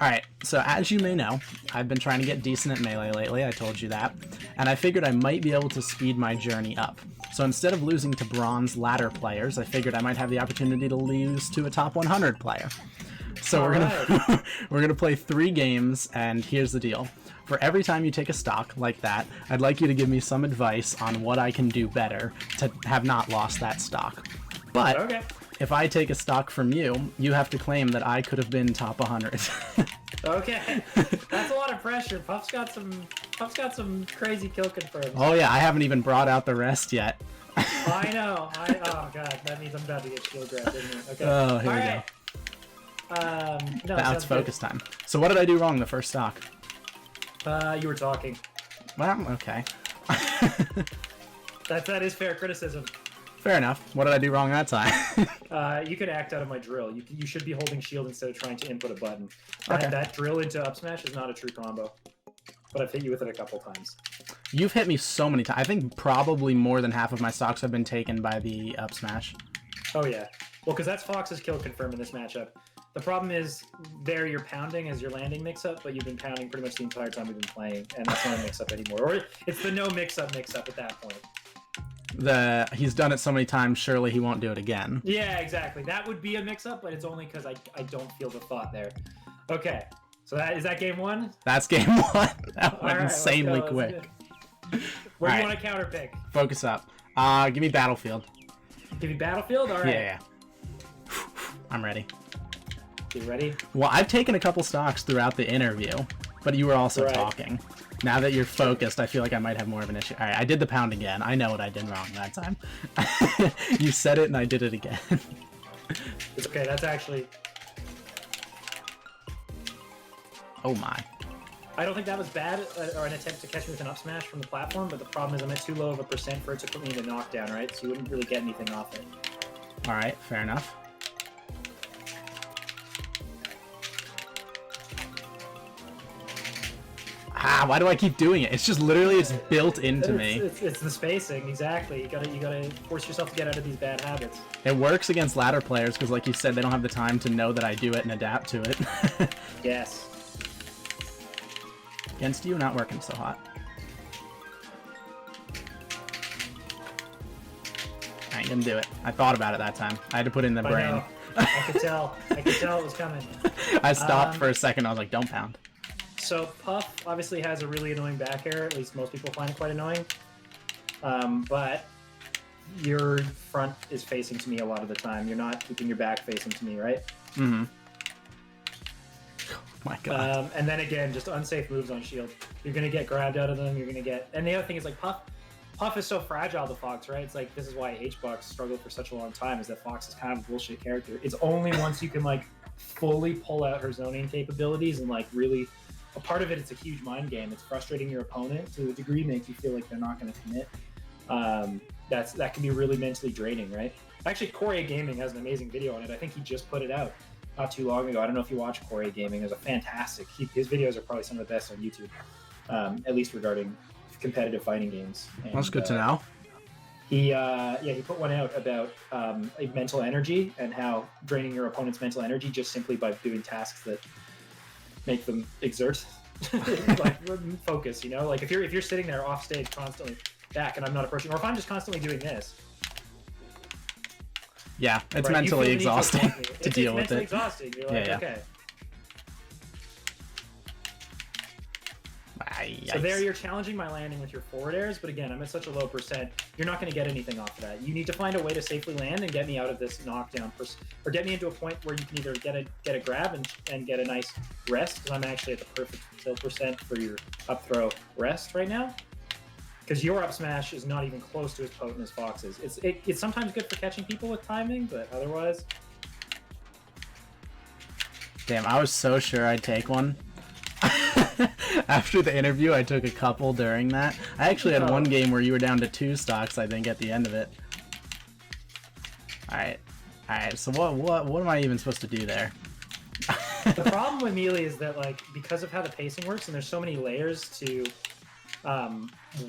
Alright, so as you may know, I've been trying to get decent at melee lately, I told you that, and I figured I might be able to speed my journey up. So instead of losing to bronze ladder players, I figured I might have the opportunity to lose to a top 100 player. So we're gonna play 3 games, and here's the deal. For every time you take a stock like that, I'd like you to give me some advice on what I can do better to have not lost that stock. But Okay. if I take a stock from you, you have to claim that I could have been top 100. Okay. That's a lot of pressure. Puff's got some crazy kill confirms. Oh yeah, I haven't even brought out the rest yet. I know. Oh god, that means I'm about to get shield grabbed, isn't it? Okay. Oh, here we go. No, Now it's focus time. So what did I do wrong the first stock? You were talking. Well, okay. That is fair criticism. Fair enough. What did I do wrong that time? You could act out of my drill. You should be holding shield instead of trying to input a button. Okay. That drill into up smash is not a true combo. But I've hit you with it a couple times. You've hit me so many times. I think probably more than half of my stocks have been taken by the up smash. Oh yeah. Well, because that's Fox's kill confirm in this matchup. The problem is there you're pounding as your landing mix-up, but you've been pounding pretty much the entire time we've been playing, and that's not a mix-up anymore. Or it's the no mix-up at that point. He's done it so many times, surely he won't do it again. Yeah, exactly. That would be a mix-up, but it's only because I don't feel the thought there. Okay, so is that game 1? That's game 1. That went insanely let's quick. Where do you want to counter pick? Focus up. Give me Battlefield. Give me Battlefield? All right. Yeah. I'm ready. You ready? Well, I've taken a couple stocks throughout the interview, but you were also talking. Now that you're focused, I feel like I might have more of an issue. Alright, I did the pound again. I know what I did wrong that time. You said it and I did it again. It's okay, that's actually... Oh my. I don't think that was bad, or an attempt to catch me with an up smash from the platform, but the problem is I'm at too low of a percent for it to put me into knockdown, right? So you wouldn't really get anything off it. Alright, fair enough. Why do I keep doing it? It's just literally it's built into me. It's the spacing, exactly. You gotta force yourself to get out of these bad habits. It works against ladder players because, like you said, they don't have the time to know that I do it and adapt to it. Yes. Against you, not working so hot. I ain't gonna do it. I thought about it that time. I had to put in the brain. I could tell. I could tell it was coming. I stopped for a second. I was like, don't pound. So Puff obviously has a really annoying back air. At least most people find it quite annoying. But your front is facing to me a lot of the time. You're not keeping your back facing to me, right? Mm-hmm. Oh my god. And then again, just unsafe moves on shield. You're gonna get grabbed out of them. You're gonna get. And the other thing is like Puff is so fragile to Fox, right? It's like this is why HBox struggled for such a long time. Is that Fox is kind of a bullshit character. It's only once you can like fully pull out her zoning capabilities and like really. A part of it, it's a huge mind game. It's frustrating your opponent to a degree, make you feel like they're not going to commit. That can be really mentally draining, right? Actually, Corey Gaming has an amazing video on it. I think he just put it out not too long ago. I don't know if you watch Corey Gaming. It was a fantastic. His videos are probably some of the best on YouTube, at least regarding competitive fighting games. And, that's good to know. He put one out about mental energy and how draining your opponent's mental energy just simply by doing tasks that make them exert like focus, you know, like if you're sitting there off stage constantly back and I'm not approaching, or if I'm just constantly doing this, yeah, it's mentally exhausting to deal with it. It's mentally exhausting. You're like, okay. So there you're challenging my landing with your forward airs, but again, I'm at such a low percent, you're not going to get anything off of that. You need to find a way to safely land and get me out of this knockdown, or get me into a point where you can either get a grab and get a nice rest, because I'm actually at the perfect kill percent for your up throw rest right now. Because your up smash is not even close to as potent as Fox's. It's sometimes good for catching people with timing, but otherwise... Damn, I was so sure I'd take one. After the interview, I took a couple during that. I actually had one game where you were down to 2 stocks, I think, at the end of it. Alright, so what am I even supposed to do there? The problem with melee is that, like, because of how the pacing works, and there's so many layers to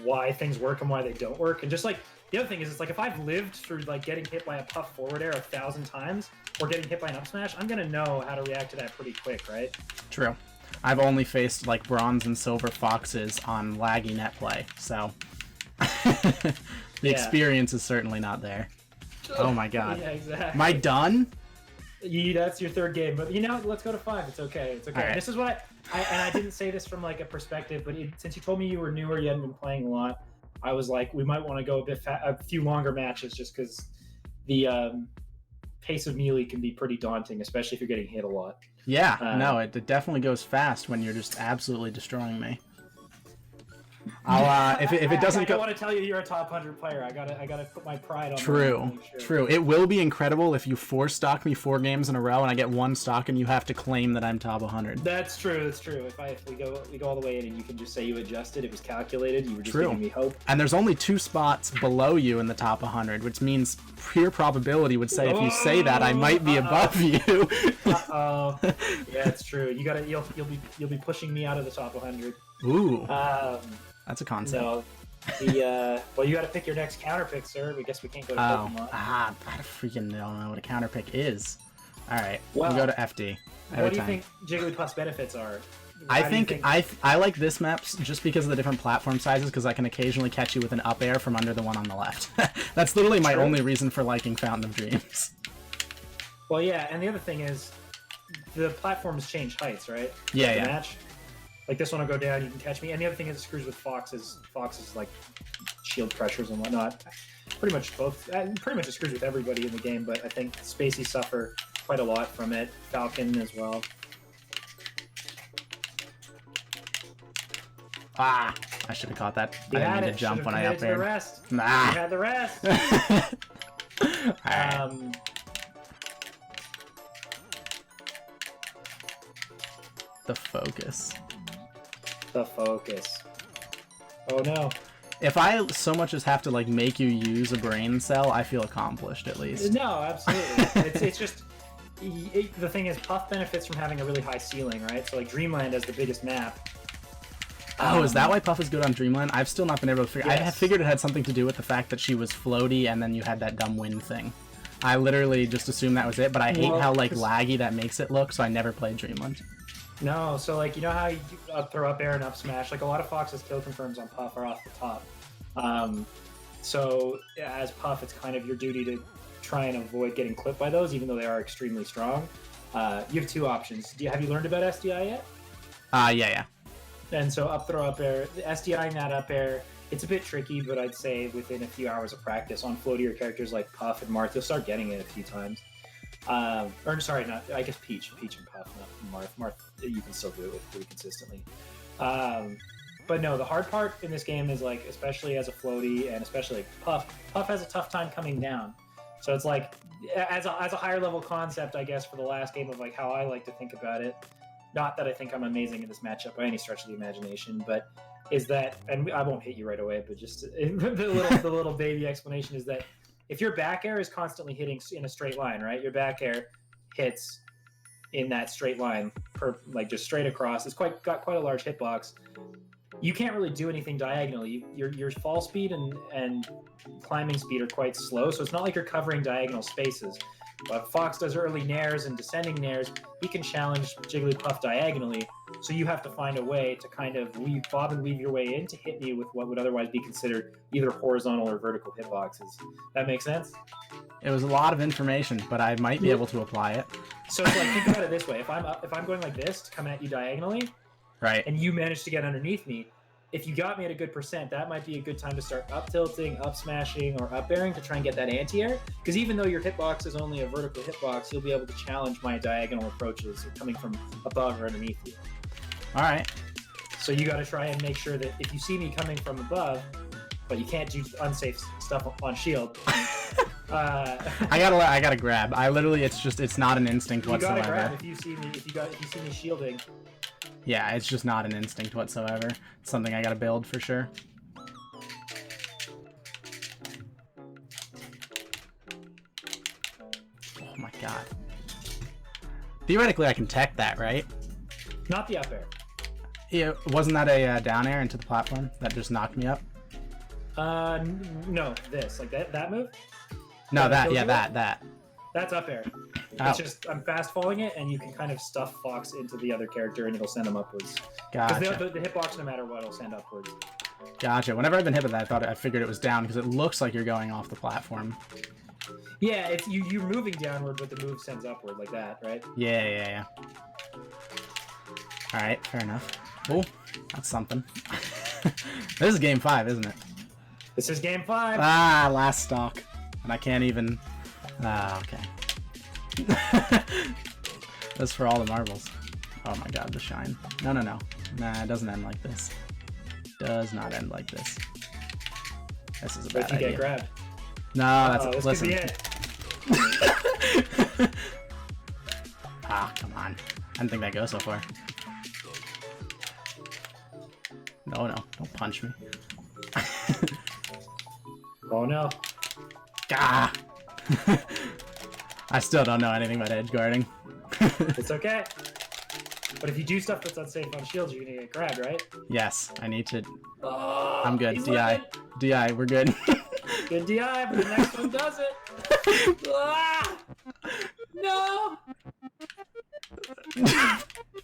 why things work and why they don't work, and just like The other thing is, it's like if I've lived through like getting hit by a puff forward air 1,000 times or getting hit by an up smash, I'm gonna know how to react to that pretty quick, right? True. I've only faced like bronze and silver foxes on laggy net play, so the experience is certainly not there. Oh my god. Yeah, exactly. Am I done? That's your third game, but you know, let's go to 5. It's okay. It's okay. Right. This is what I didn't say this from like a perspective, but since you told me you were newer, you hadn't been playing a lot, I was like, we might want to go a few longer matches just because the pace of melee can be pretty daunting, especially if you're getting hit a lot. Yeah, no, it definitely goes fast when you're just absolutely destroying me. I'll if it doesn't I go. don't want to tell you you're a top 100 player. I gotta put my pride on. True, true. It will be incredible if you 4-stock me 4 games in a row and I get 1 stock and you have to claim that I'm top 100. That's true. That's true. If we go all the way in and you can just say you adjusted, it was calculated. You were just giving me hope. And there's only 2 spots below you in the top 100, which means pure probability would say if you say that I might be above you. Uh-oh. Yeah, it's true. You'll be pushing me out of the top 100. Ooh. That's a concept. No, well, you got to pick your next counter pick, sir. I guess we can't go to Pokemon. I freaking don't know what a counter pick is. All right, well, we'll go to FD. What do you think Jigglypuff's benefits are? I think I like this map just because of the different platform sizes, because I can occasionally catch you with an up air from under the one on the left. That's literally my only reason for liking Fountain of Dreams. Well, yeah, and the other thing is, the platforms change heights, right? Yeah, the match. Like this one will go down, you can catch me. And the other thing is it screws with Fox's like shield pressures and whatnot. Pretty much both. Pretty much it screws with everybody in the game, but I think Spacey suffer quite a lot from it. Falcon as well. Ah, I should have caught that. You I didn't had mean it. to jump Should've when I up committed to the aired. rest. Nah. You had the rest. Alright. The focus. The focus. Oh no. If I so much as have to like make you use a brain cell, I feel accomplished at least. No, absolutely. it's just the thing is, Puff benefits from having a really high ceiling, right? So like Dreamland has the biggest map. Oh, is that why Puff is good on Dreamland? I've still not been able to figure. Yes. I figured it had something to do with the fact that she was floaty, and then you had that dumb wind thing. I literally just assumed that was it, but I hate how like laggy that makes it look, so I never played Dreamland. No, so like you know how you throw up air and up smash, like a lot of Fox's kill confirms on Puff are off the top. So as Puff, it's kind of your duty to try and avoid getting clipped by those, even though they are extremely strong. You have 2 options. Have you learned about SDI yet? Yeah. And so up throw up air, the SDI and that up air, it's a bit tricky, but I'd say within a few hours of practice on floatier characters like Puff and Marth, you'll start getting it a few times. Or sorry, not I guess Peach and Puff, not Marth. Marth, you can still do it with pretty consistently. But no, the hard part in this game is like, especially as a floaty and especially like Puff has a tough time coming down. So it's like as a higher level concept, I guess, for the last game of like how I like to think about it. Not that I think I'm amazing in this matchup by any stretch of the imagination, but is that, and I won't hit you right away, but just the little baby explanation is that if your back air is constantly hitting in a straight line, right? Your back air hits in that straight line, like just straight across. It's got quite a large hitbox. You can't really do anything diagonally. Your fall speed and climbing speed are quite slow, so it's not like you're covering diagonal spaces. But Fox does early nairs and descending nairs. He can challenge Jigglypuff diagonally, so you have to find a way to kind of bob and weave your way in to hit me with what would otherwise be considered either horizontal or vertical hitboxes. That makes sense? It was a lot of information, but I might be able to apply it. So it's like, think about it this way: if I'm going like this to come at you diagonally, right, and you manage to get underneath me, if you got me at a good percent, that might be a good time to start up tilting, up smashing, or up airing to try and get that anti-air. Because even though your hitbox is only a vertical hitbox, you'll be able to challenge my diagonal approaches coming from above or underneath you. All right. So you got to try and make sure that if you see me coming from above, but you can't do unsafe stuff on shield. I gotta grab. It's not an instinct whatsoever. You gotta grab if you see me shielding. Yeah, it's just not an instinct whatsoever. It's something I gotta build for sure. Oh my god. Theoretically, I can tech that, right? Not the up air. Yeah, wasn't that a down air into the platform that just knocked me up? No, this like that move. No, that, kills yeah, you? that. That's up air. Oh. It's just I'm fast falling it, and you can kind of stuff Fox into the other character, and it'll send them upwards. Because Gotcha. the hitbox, no matter what, will send upwards. Gotcha. Whenever I've been hit with that, I figured it was down because it looks like you're going off the platform. Yeah, it's you're moving downward, but the move sends upward like that, right? Yeah. All right, fair enough. Oh, that's something. This is game 5, isn't it? This is game 5. Ah, last stock, and I can't even. Ah, okay. That's for all the marbles. Oh my god, the shine. No. Nah, it doesn't end like this. Does not end like this. This is a bad If you idea. get grabbed. No, that's this listen. could be it. Ah, come on. I didn't think that goes so far. No, don't punch me. Oh no. Gah! I still don't know anything about edge guarding. It's okay. But if you do stuff that's unsafe on shields, you're gonna get grabbed, right? Yes, I need to. Oh, I'm good. he's DI. living. DI, we're good. Good DI, but the next one does it. Ah! No!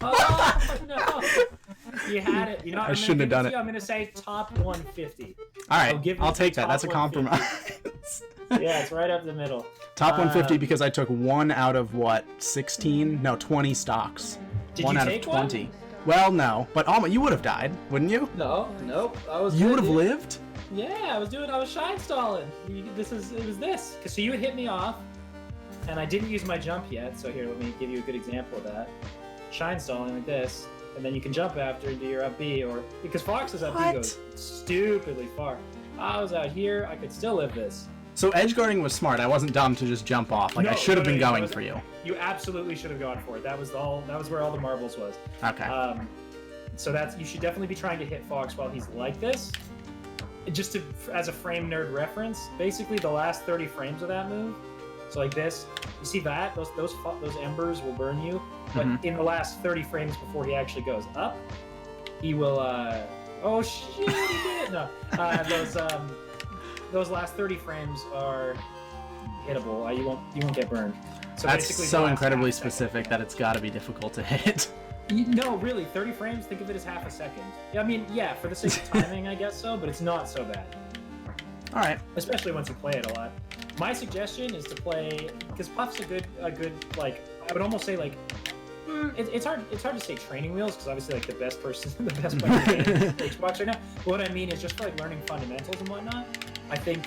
Oh no! You had it. You know what I shouldn't have done it. I'm gonna say top 150. All right, I'll take that. top That's a 150. compromise. Yeah, it's right up the middle. Top 150 because I took 1 out of what? 16? No, 20 stocks. Did 1 you out take of 20. Well, no, but you would have died, wouldn't you? No, nope. I was. You good, would have dude. lived? Yeah, I was shine stalling. It was this. Cause so you would hit me off, and I didn't use my jump yet. So here, let me give you a good example of that. Shine stalling like this, and then you can jump after and do your up B, or because Fox's up B What? goes stupidly far. I was out here, I could still live this. So edge guarding was smart. I wasn't dumb to just jump off. Like I No, should have no, been no, going no. for you. You absolutely should have gone for it. That was where all the marbles was. Okay. So you should definitely be trying to hit Fox while he's like this. Just as a frame nerd reference, basically the last 30 frames of that move. So like this, you see that those embers will burn you, but in the last 30 frames before he actually goes up, he will. Oh shit! He did it. No, those last 30 frames are hittable. You won't get burned. So That's basically so the last incredibly half a second. specific that it's got to be difficult to hit. No, really, 30 frames, think of it as half a second. I mean, yeah, for the sake of timing, I guess so, but it's not so bad. All right. Especially once you play it a lot. My suggestion is to play, because Puff's a good, like, I would almost say, like, it's hard to say training wheels, because obviously, like, the best player in the game is Xbox right now. But what I mean is just for, like, learning fundamentals and whatnot, I think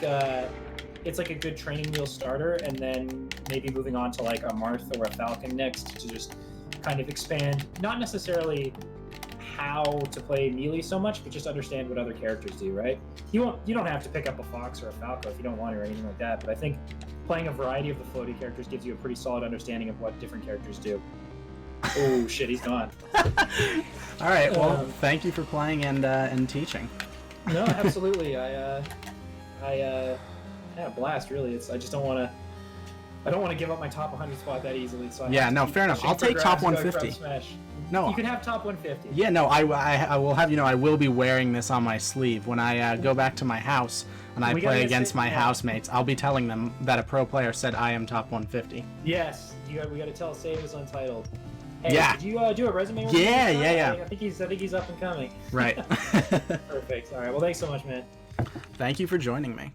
it's, like, a good training wheel starter, and then maybe moving on to, like, a Marth or a Falcon next to just kind of expand, not necessarily how to play melee so much, but just understand what other characters do, right? You don't have to pick up a Fox or a Falco if you don't want to or anything like that, but I think playing a variety of the floaty characters gives you a pretty solid understanding of what different characters do. Oh shit, he's gone. All right. Well, thank you for playing and teaching. No, absolutely. I had a blast. Really, I just don't want to. I don't want to give up my top 100 spot that easily. So Yeah, no, fair enough. I'll take top 150. No, You can have top 150. yeah, no, I will have you know I will be wearing this on my sleeve when I go back to my house and I We gotta play get against safe, my yeah. housemates. I'll be telling them that a pro player said I am top 150. Yes, we got to tell Save is Untitled. Hey, Yeah. Did you do a resume? Yeah, review? yeah. I think he's up and coming. Right. Perfect. All right. Well, thanks so much, man. Thank you for joining me.